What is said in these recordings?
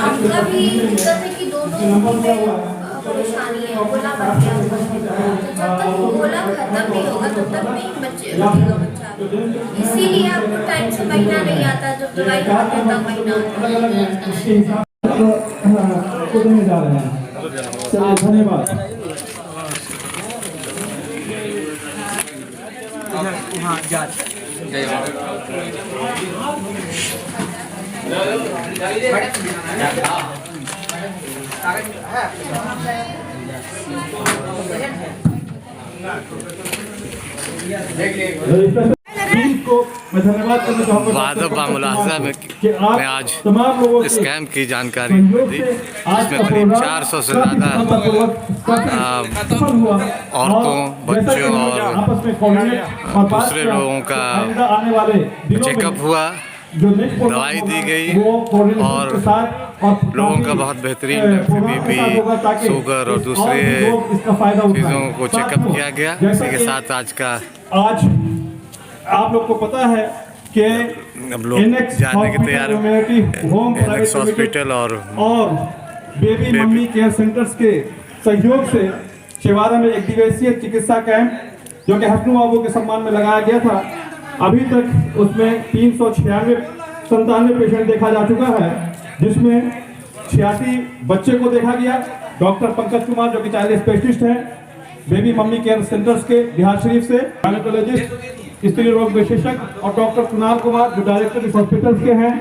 उनका भी दिक्कत है कि दोनों में परेशानी है, गोला बन गया हुआ है। तो जब तक वो गोला खत्म नहीं होगा तब तक नहीं बच्चे रुकेगा बच्चा। इसीलिए आपको टाइम से महीना नहीं आता, जब दवाई खाते हैं तब महीना आता है। धन्यवाद। को मैं धन्यवाद करना चाहूँगा वादब्बा मुलाहजा में आज तमाम लोगों इस कैंप की जानकारी दी, जिसमें करीब 400 से ज़्यादा औरतों, बच्चों और दूसरे लोगों का चेकअप हुआ, दवाई दी गई और लोगों का बहुत बेहतरीन बीपी, शुगर और दूसरे चीज़ों को चेकअप किया गया। इसी के साथ आज आप लोग को पता है कि अब लोग जाने की तैयारी एनेक्स हॉस्पिटल और बेबी मम्मी केयर सेंटर्स के सहयोग से छिवारा में एक दिवसीय चिकित्सा कैंप जो कि हसनू बाबू के सम्मान में लगाया गया था। अभी तक उसमें 396 पेशेंट देखा जा चुका है, जिसमें 86 बच्चे को देखा गया। डॉक्टर पंकज कुमार जो कि चाइल्ड स्पेशलिस्ट हैं बेबी मम्मी केयर सेंटर्स के बिहार शरीफ से, गायनेकोलॉजिस्ट, स्त्री रोग विशेषज्ञ, और डॉक्टर कुणाल कुमार जो डायरेक्टर इस हॉस्पिटल के हैं,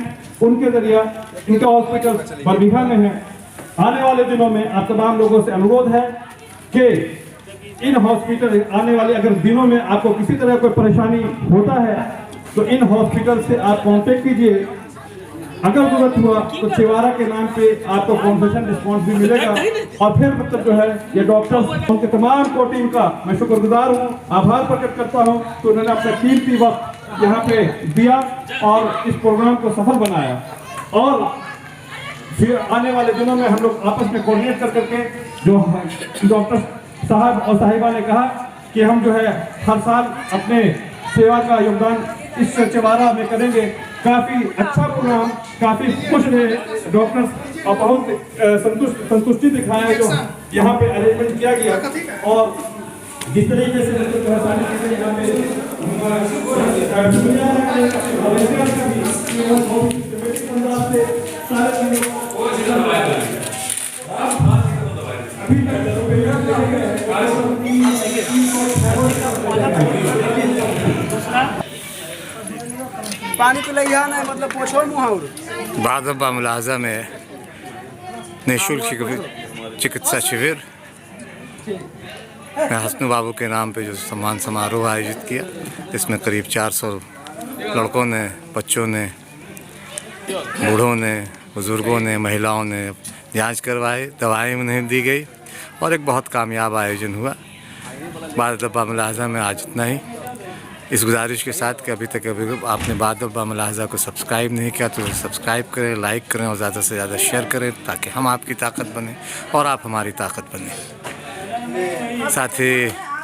उनके जरिए इनका हॉस्पिटल बरबीघा में है। आने वाले दिनों में आप तमाम लोगों से अनुरोध है कि इन हॉस्पिटल आने वाले अगर दिनों में आपको किसी तरह कोई परेशानी होता है तो इन हॉस्पिटल से आप कांटेक्ट कीजिए। अगर जरूरत हुआ तो छिवारा के नाम पे आपको कॉन्सेशन रिस्पॉन्स भी मिलेगा। और फिर मतलब जो है ये डॉक्टर्स उनके तमाम को टीम का मैं शुक्रगुजार हूँ, आभार प्रकट करता हूँ कि उन्होंने अपना कीमती वक्त यहाँ पे दिया और इस प्रोग्राम को सफल बनाया। और फिर आने वाले दिनों में हम लोग आपस में कोऑर्डिनेट कर करके जो डॉक्टर साहब और साहिबा ने कहा कि हम जो है हर साल अपने सेवा का योगदान इस छिवारा में करेंगे। काफ़ी अच्छा प्रोग्राम, काफ़ी खुश रहे डॉक्टर्स और बहुत संतुष्टि दिखाया जो यहाँ पे अरेंजमेंट किया गया। और जिस तरीके से पानी पिलाई है मतलब पोछो मुहावर। वादब्बा मुलाहजा में निःशुल्क चिकित्सा शिविर हसनू बाबू के नाम पे जो सम्मान समारोह आयोजित किया, इसमें करीब 400 लड़कों ने, बच्चों ने, बूढ़ों ने, बुज़ुर्गों ने, महिलाओं ने जांच करवाई, दवाई उन्हें दी गई और एक बहुत कामयाब आयोजन हुआ। वादब्बा मुलाहजा में आज इतना ही, इस गुजारिश के साथ कि अभी तक आपने वादब्बा मुलाहजा को सब्सक्राइब नहीं किया तो सब्सक्राइब करें, लाइक करें और ज़्यादा से ज़्यादा शेयर करें ताकि हम आपकी ताकत बने और आप हमारी ताकत बने। साथ ही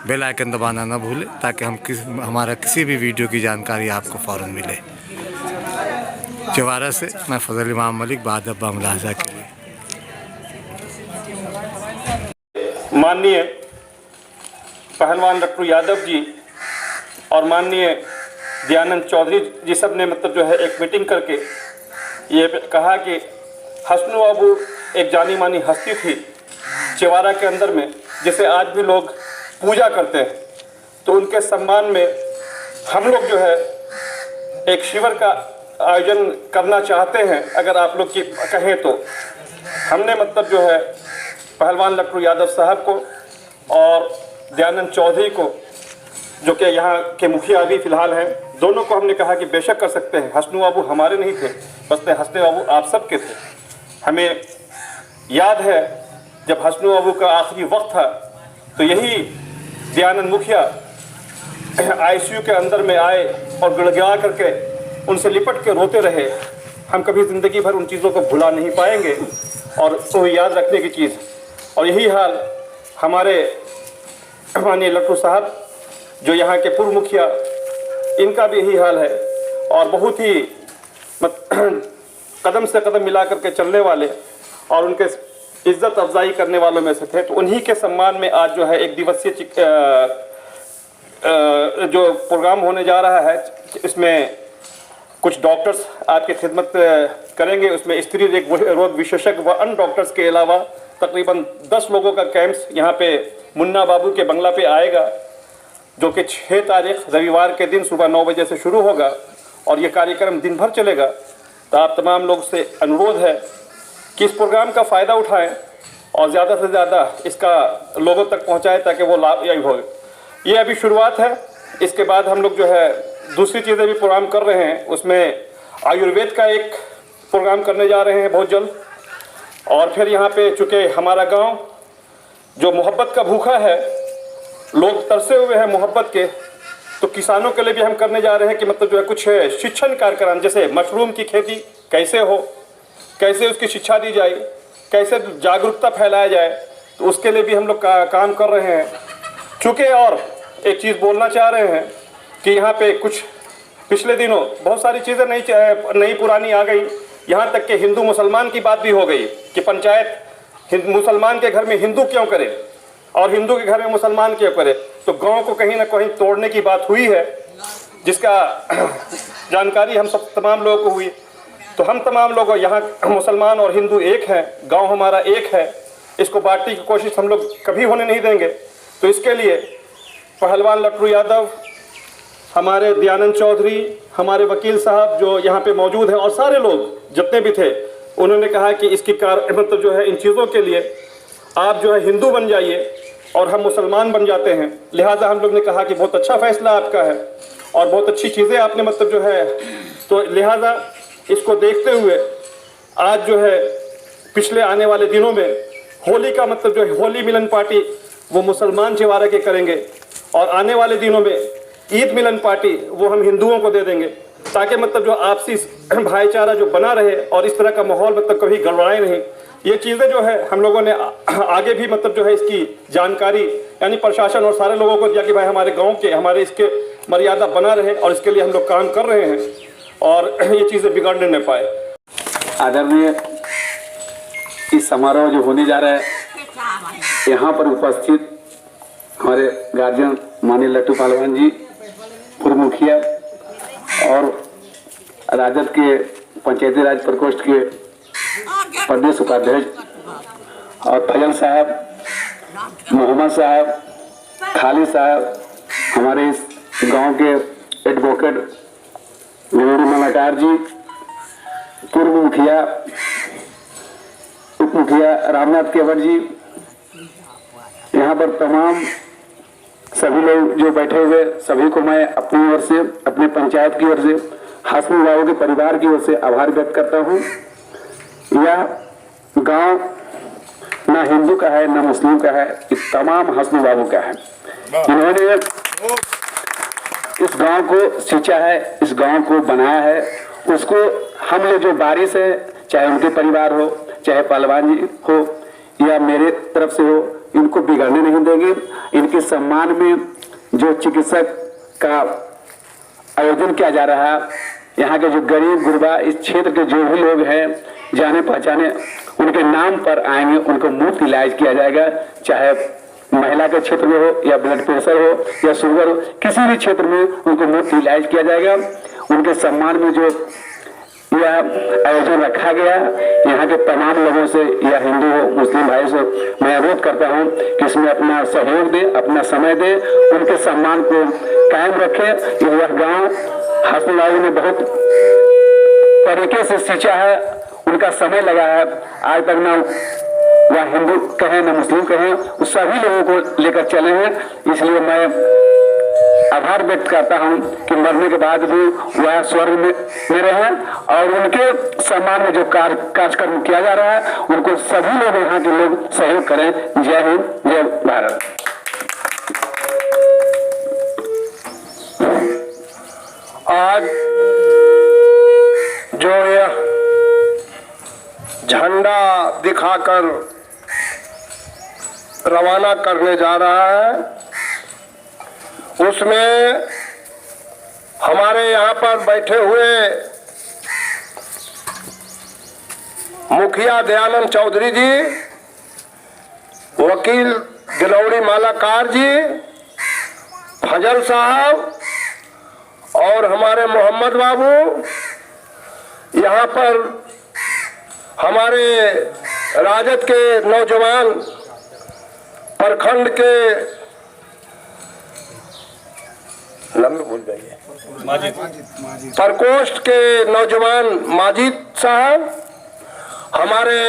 बेल आइकन दबाना ना भूलें ताकि हमारा किसी भी वीडियो की जानकारी आपको फ़ौरन मिले। छिवारा से मैं फजल इमाम मलिक, वादब्बा मुलाहजा के लिए। माननीय पहलवान डॉक्टर यादव जी और माननीय दयानंद चौधरी जी सब ने मतलब जो है एक मीटिंग करके ये कहा कि हसनू बाबू एक जानी मानी हस्ती थी छिवारा के अंदर में, जिसे आज भी लोग पूजा करते हैं। तो उनके सम्मान में हम लोग जो है एक शिविर का आयोजन करना चाहते हैं। अगर आप लोग की कहें तो हमने मतलब जो है पहलवान डॉक्टर यादव साहब को और दयानंद चौधरी को जो कि यहाँ के मुखिया अभी फ़िलहाल हैं, दोनों को हमने कहा कि बेशक कर सकते हैं। हसनू बाबू हमारे नहीं थे, बस हसनू बाबू आप सब के थे। हमें याद है जब हसनू बाबू का आखिरी वक्त था तो यही दयानंद मुखिया आईसीयू के अंदर में आए और गिड़गिड़ा करके उनसे लिपट के रोते रहे। हम कभी ज़िंदगी भर उन चीज़ों को भुला नहीं पाएंगे और तो याद रखने की चीज़। और यही हाल हमारे माननीय लट्टू साहब जो यहाँ के पूर्व मुखिया, इनका भी यही हाल है। और बहुत ही कदम से कदम मिला करके चलने वाले और उनके इज्जत अफजाई करने वालों में से थे। तो उन्हीं के सम्मान में आज जो है एक दिवसीय जो प्रोग्राम होने जा रहा है, इसमें कुछ डॉक्टर्स आपकी खिदमत करेंगे। उसमें स्त्री रोग विशेषज्ञ व अन्य डॉक्टर्स के अलावा तकरीबन 10 लोगों का कैंप्स यहाँ पे मुन्ना बाबू के बंगला पे आएगा, जो कि 6 तारीख रविवार के दिन सुबह 9 बजे से शुरू होगा और ये कार्यक्रम दिन भर चलेगा। तो आप तमाम लोग से अनुरोध है कि इस प्रोग्राम का फ़ायदा उठाएं और ज़्यादा से ज़्यादा इसका लोगों तक पहुँचाएँ ताकि वो लाभ हो। ये अभी शुरुआत है, इसके बाद हम लोग जो है दूसरी चीज़ें भी प्रोग्राम कर रहे हैं। उसमें आयुर्वेद का एक प्रोग्राम करने जा रहे हैं बहुत जल्द। और फिर यहाँ पे चूँकि हमारा गांव जो मोहब्बत का भूखा है, लोग तरसे हुए हैं मोहब्बत के, तो किसानों के लिए भी हम करने जा रहे हैं कि मतलब जो है कुछ शिक्षण कार्यक्रम, जैसे मशरूम की खेती कैसे हो, कैसे उसकी शिक्षा दी जाए, कैसे जागरूकता फैलाया जाए, तो उसके लिए भी हम लोग काम कर रहे हैं। चूँकि और एक चीज़ बोलना चाह रहे हैं कि यहाँ पे कुछ पिछले दिनों बहुत सारी चीज़ें नई पुरानी आ गई। यहाँ तक कि हिंदू मुसलमान की बात भी हो गई कि पंचायत मुसलमान के घर में हिंदू क्यों करे और हिंदू के घर में मुसलमान क्यों करे। तो गांव को कहीं ना कहीं तोड़ने की बात हुई है, जिसका जानकारी हम सब तमाम लोगों को हुई। तो हम तमाम लोग यहाँ मुसलमान और हिंदू एक हैं, गांव हमारा एक है, इसको बांटने की कोशिश हम लोग कभी होने नहीं देंगे। तो इसके लिए पहलवान लट्टू यादव, हमारे दयानंद चौधरी, हमारे वकील साहब जो यहाँ पे मौजूद हैं और सारे लोग जितने भी थे, उन्होंने कहा कि इसकी मतलब जो है इन चीज़ों के लिए आप जो है हिंदू बन जाइए और हम मुसलमान बन जाते हैं। लिहाजा हम लोग ने कहा कि बहुत अच्छा फैसला आपका है और बहुत अच्छी चीज़ें आपने मतलब जो है, तो लिहाजा इसको देखते हुए आज जो है पिछले आने वाले दिनों में होली का मतलब जो है होली मिलन पार्टी वो मुसलमान चेवारा के करेंगे और आने वाले दिनों में ईद मिलन पार्टी वो हम हिंदुओं को दे देंगे, ताकि मतलब जो आपसी भाईचारा जो बना रहे और इस तरह का माहौल मतलब कभी गड़बड़ाए नहीं। ये चीज़ें जो है हम लोगों ने आगे भी मतलब जो है इसकी जानकारी यानी प्रशासन और सारे लोगों को दिया कि भाई हमारे गांव के हमारे इसके मर्यादा बना रहे और इसके लिए हम लोग काम कर रहे हैं और ये चीज़ें बिगड़ने न पाए। आदरणीय इस समारोह जो होने जा रहा है, यहाँ पर उपस्थित हमारे गार्जियन माननीय लट्टू पहलवान जी, पूर्व मुखिया और राजद के पंचायती राज प्रकोष्ठ के प्रदेश उपाध्यक्ष और फजल साहब, मोहम्मद साहब, खालिद साहब, हमारे इस गांव के एडवोकेट वीरेंद्र मलाकार जी, पूर्व मुखिया उप मुखिया रामनाथ केवट जी, यहाँ पर तमाम सभी लोग जो बैठे हुए सभी को मैं अपनी ओर से, अपने पंचायत की ओर से, हसमुख बाबू के परिवार की ओर से आभार व्यक्त करता हूँ। यह गांव ना हिंदू का है ना मुस्लिम का है, इस तमाम हसमुख बाबू का है। इन्होंने इस गांव को सींचा है, इस गांव को बनाया है। उसको हम लोग जो बारिश है, चाहे उनके परिवार हो, चाहे पहलवान जी हो या मेरे तरफ से हो, इनको बिगड़ने नहीं देंगे। इनके सम्मान में जो चिकित्सक का आयोजन किया जा रहा है, यहाँ के जो गरीब गुरबा इस क्षेत्र के जो भी लोग हैं जाने पहचाने, उनके नाम पर आएंगे, उनको मुफ्त इलाज किया जाएगा। चाहे महिला के क्षेत्र में हो या ब्लड प्रेशर हो या शुगर हो, किसी भी क्षेत्र में उनको मुफ्त इलाज किया जाएगा। उनके सम्मान में जो यह आयोजन रखा गया, यहाँ के तमाम लोगों से या हिंदू हो मुस्लिम भाई से मैं अनुरोध करता हूँ कि इसमें अपना सहयोग दे, अपना समय दे, उनके सम्मान को कायम रखे। यह गांव हसमुख ने बहुत तरीके से सींचा है, उनका समय लगा है। आज तक ना वह हिंदू कहें ना मुस्लिम कहें, उस सभी लोगों को लेकर चले हैं। इसलिए मैं आभार व्यक्त करता हूं कि मरने के बाद भी वह स्वर्ग में रहे और उनके सम्मान में जो कार्यक्रम किया जा रहा है, उनको सभी लोग यहाँ के लोग सहयोग करें। जय हिंद, जय भारत। आज जो यह झंडा दिखाकर रवाना करने जा रहा है, उसमें हमारे यहाँ पर बैठे हुए मुखिया दयानंद चौधरी जी, वकील गिलौड़ी मालाकार जी, फजल साहब और हमारे मोहम्मद बाबू, यहाँ पर हमारे राजद के नौजवान प्रखंड के नाम भूल गए, प्रकोष्ठ के नौजवान माजिद साहब, हमारे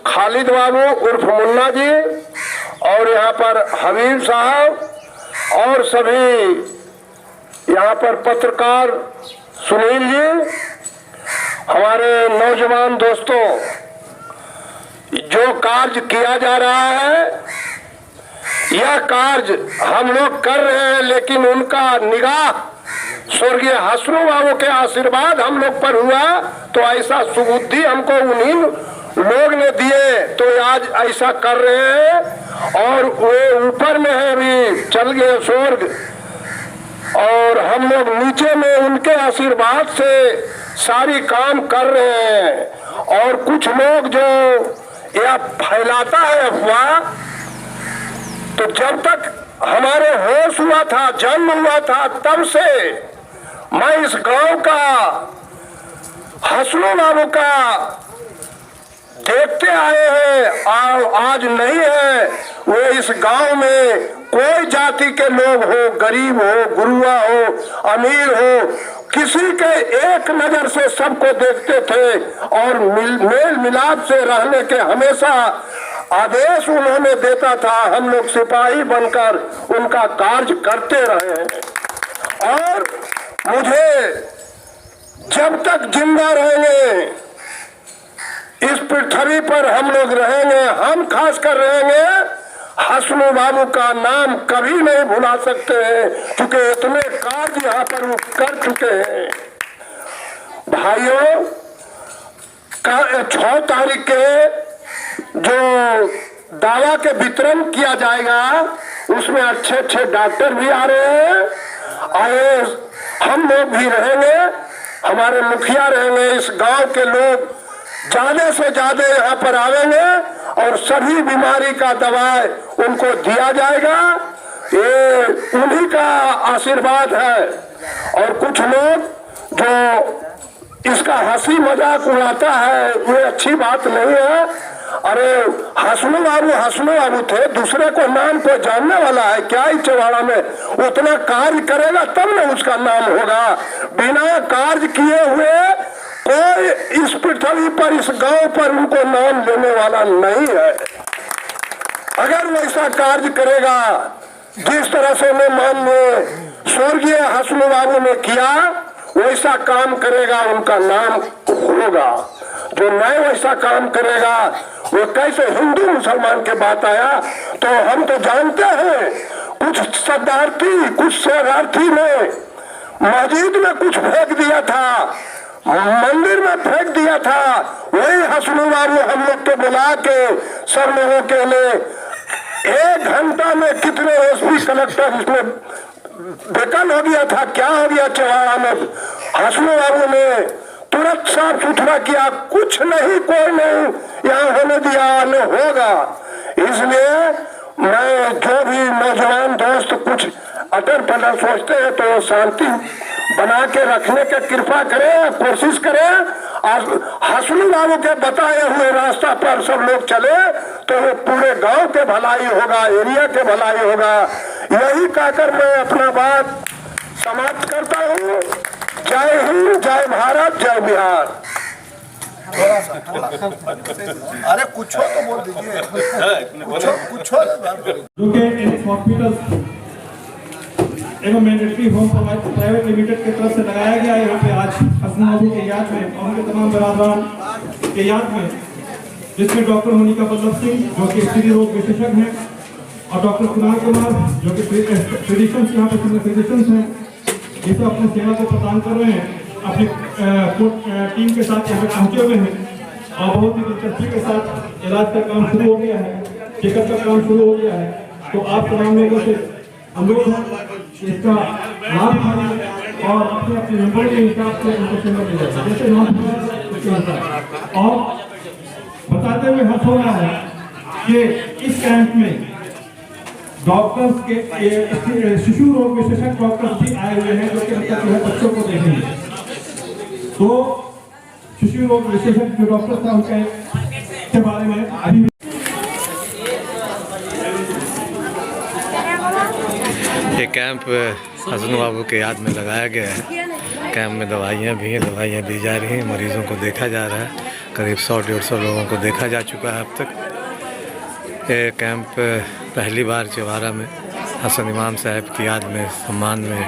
खालिद बाबू उर्फ मुन्ना जी, और यहाँ पर हबीब साहब, और सभी यहाँ पर पत्रकार सुनील जी, हमारे नौजवान दोस्तों, जो कार्य किया जा रहा है यह कार्य हम लोग कर रहे हैं, लेकिन उनका निगाह स्वर्गीय हसनू बाबू के आशीर्वाद हम लोग पर हुआ, तो ऐसा सुबुद्धि हमको उन्हीं लोग ने दिए, तो आज ऐसा कर रहे हैं। और वे ऊपर में है, अभी चल गए स्वर्ग, और हम लोग नीचे में उनके आशीर्वाद से सारी काम कर रहे हैं। और कुछ लोग जो यह फैलाता है अफवाह, तो जब तक हमारे होश हुआ था, जन्म हुआ था, तब से मैं इस गांव का, हसनू बाबू का देखते आए हैं। आज नहीं है, वे इस गांव में कोई जाति के लोग हो, गरीब हो, गुरुआ हो, अमीर हो, किसी के एक नजर से सबको देखते थे, और मेल मिलाप से रहने के हमेशा आदेश उन्होंने देता था। हम लोग सिपाही बनकर उनका कार्य करते रहे हैं, और मुझे जब तक जिंदा रहेंगे, इस पृथ्वी पर हम लोग रहेंगे, हम खास कर रहेंगे, हसनू बाबू का नाम कभी नहीं भुला सकते हैं, क्योंकि इतने कार्य यहाँ पर वो कर चुके हैं। भाइयों, 6 तारीख के जो दवा के वितरण किया जाएगा, उसमें अच्छे अच्छे डॉक्टर भी आ रहे हैं, आए हम लोग भी रहेंगे, हमारे मुखिया रहेंगे, इस गांव के लोग ज्यादा से ज्यादा यहाँ पर आवेंगे, और सभी बीमारी का दवाई उनको दिया जाएगा। ये उन्हीं का आशीर्वाद है। और कुछ लोग जो इसका हंसी मजाक उड़ाता है, ये अच्छी बात नहीं है। अरे हसनू बाबू थे, दूसरे को नाम को जानने वाला है क्या? इस चौहाड़ा में उतना कार्य करेगा तब न उसका नाम होगा। बिना कार्य किए हुए कोई इस पृथ्वी पर, इस गांव पर उनको नाम लेने वाला नहीं है। अगर वैसा कार्य करेगा जिस तरह से मैं माननीय स्वर्गीय हसनू बाबू ने किया, वैसा काम करेगा, उनका नाम होगा। जो नहीं वैसा काम करेगा, वो कैसे हिंदू मुसलमान के बात आया, तो हम तो जानते हैं कुछ शरारती, कुछ शरारती ने मस्जिद में कुछ फेंक दिया था, मंदिर में फेंक दिया था। वही हसनू बाबू हम लोग के बुला के सब लोगों के लिए 1 घंटा में कितने एसपी कलेक्टर इसमें बेकल हो गया था, क्या हो गया चौहाड़ा में, हसनू बाबू ने तुरंत साफ सुथरा किया। कुछ नहीं, कोई नहीं यहाँ होने दिया, न होगा। इसलिए मैं, जो भी नौजवान दोस्त कुछ अटर पटर सोचते हैं, तो शांति बना के रखने की कृपा करें, कोशिश करें, और हसनू बाबू के बताए हुए रास्ता पर सब लोग चले, तो वो पूरे गांव के भलाई होगा, एरिया के भलाई होगा। यही कहकर मैं अपना बात समाप्त करता हूँ। जय हिंद, जय भारत, जय बिहार। अरे कुछ हो तो बोल दीजिए, कुछ हो। जो कि एनएक्स हॉस्पिटल एवं मैंडेटरी होम प्राइवेट लिमिटेड की तरफ से लगाया गया है। यहाँ पे आज हसनू बाबू के याद में और उनके तमाम बरादरान के याद में, जिसमें डॉक्टर मोनिका बल्लभ सिंह जो कि स्त्री रोग विशेषज्ञ हैं, और डॉक्टर कुमार कुमार जो कि फिजिशियंस यहाँ पे फिजिशियंस हैं, ये सब अपनी सेवा को प्रदान कर रहे हैं। अपनी टीम के साथ यहाँ पे पहुँचे हुए हैं, और बहुत ही दिलचस्पी के साथ इलाज का काम शुरू हो गया है, चेकअप का काम शुरू हो गया है। तो आप तमाम लोगों से अनुरोध है इसका लाभ उठाने और अपने अपने नंबर के हिसाब से उनको सेंटर मिल जाता है, जैसे और बताते हुए हर्ष हो रहा है कि इस कैंप में डॉक्टर्स के शिशु रोग विशेषज्ञ डॉक्टर्स भी आए हुए हैं जो कि मतलब जो है बच्चों को देखेंगे। तो शिशु रोग विशेषज्ञ जो डॉक्टर था उनके बारे में अभी ये कैंप हसन बाबू के याद में लगाया गया है। कैंप में दवाइयाँ भी हैं, दवाइयाँ दी जा रही हैं, मरीजों को देखा जा रहा है। करीब 100-150 लोगों को देखा जा चुका है अब तक। ये कैंप पहली बार चवारा में हसन इमाम साहब की याद में सम्मान में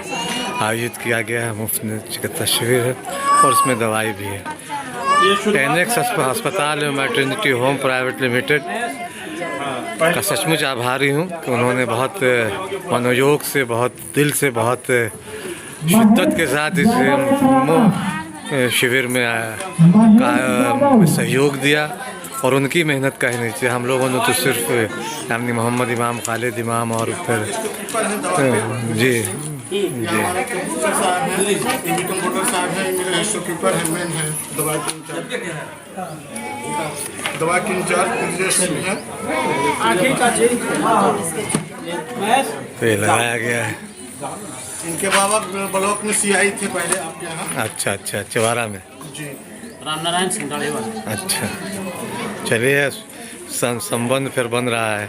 आयोजित किया गया है। मुफ्त चिकित्सा शिविर है और उसमें दवाई भी है। एनेक्स अस्पताल में मैटरनिटी होम प्राइवेट लिमिटेड का सचमुच आभारी हूँ कि उन्होंने बहुत मनोयोग से, बहुत दिल से, बहुत शिद्दत के साथ इस शिविर में सहयोग दिया और उनकी मेहनत का ही नीचे हम लोगों ने तो सिर्फ यानी मोहम्मद इमाम, खालिद इमाम और फिर जी कंप्यूटर साहब हैं, मेरे शॉपकीपर हैं, मैन हैं, दवा की इंचार्ज हैं। तो ये लगाया गया है। इनके बाबा ब्लॉक में सीआई थे पहले आपके यहाँ। अच्छा चवारा में जी, रामनारायण सिंगाड़े वाले। अच्छा, चलिए संबंध फिर बन रहा है।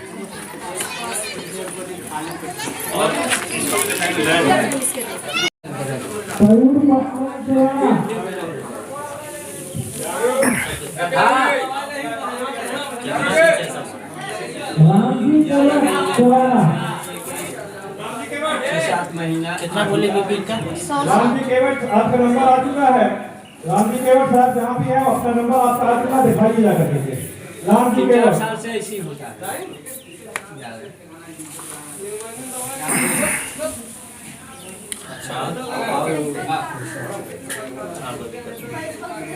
कितना बोले बीबी का? राम जी केवट आपका नंबर आ चुका है। राम जी केवट साहब जहाँ भी है अपना नंबर आपका आ चुका, दिखाई जा करके राम जी केवट साल से ऐसे ही होता है।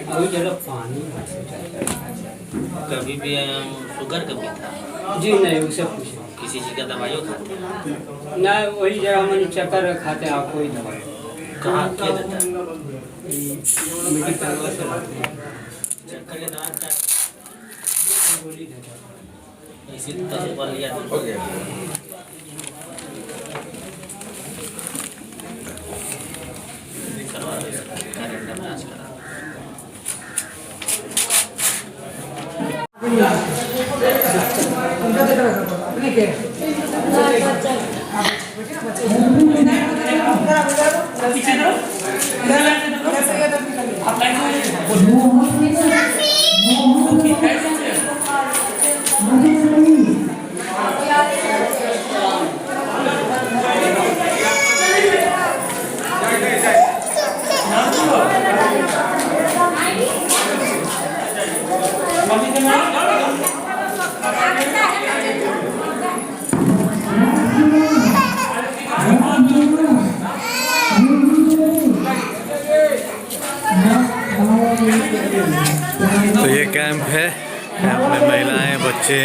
कोई जगह पानी कभी भी शुगर कभी था जी नहीं, उससे पूछे किसी चीज का दवाइयों खाते हैं ना, वही जगह मैंने चक्कर खाते हैं। आप कोई दवाई कहाँ क्या देता है मेडिकल चक्कर के दवा इसी तजुर्बा लिया था। तो ये कैंप है, कैंप में महिलाएं, बच्चे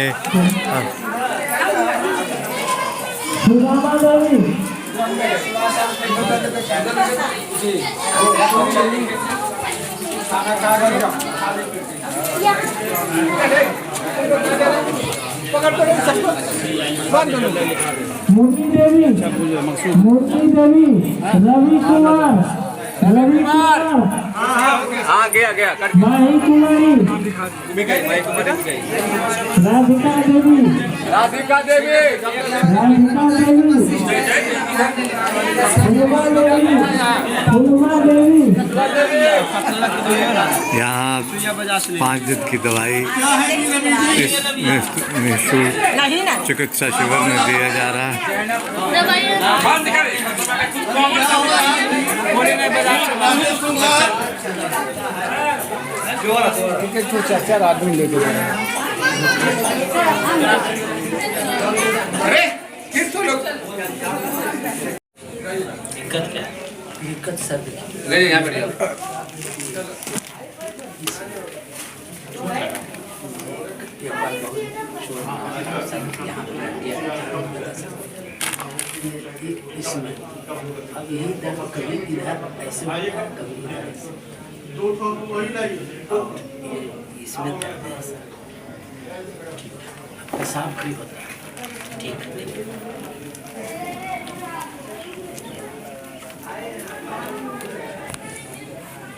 मूर्ति देवी, रवि कुमार, हाँ गया माही कुमारी, राधिका देवी, फुलमा देवी, यहाँ 5 दिन की दवाई इस निःशुल्क चिकित्सा शिविर में दिया जा रहा है। आदमी लेके दिक्कत क्या है? दिक्कत सर इसमें अब यही दर्द कभी इधर ऐसे कभी इधर ऐसे इसमें दर्द है ऐसा पेशाब भी होता है ठीक है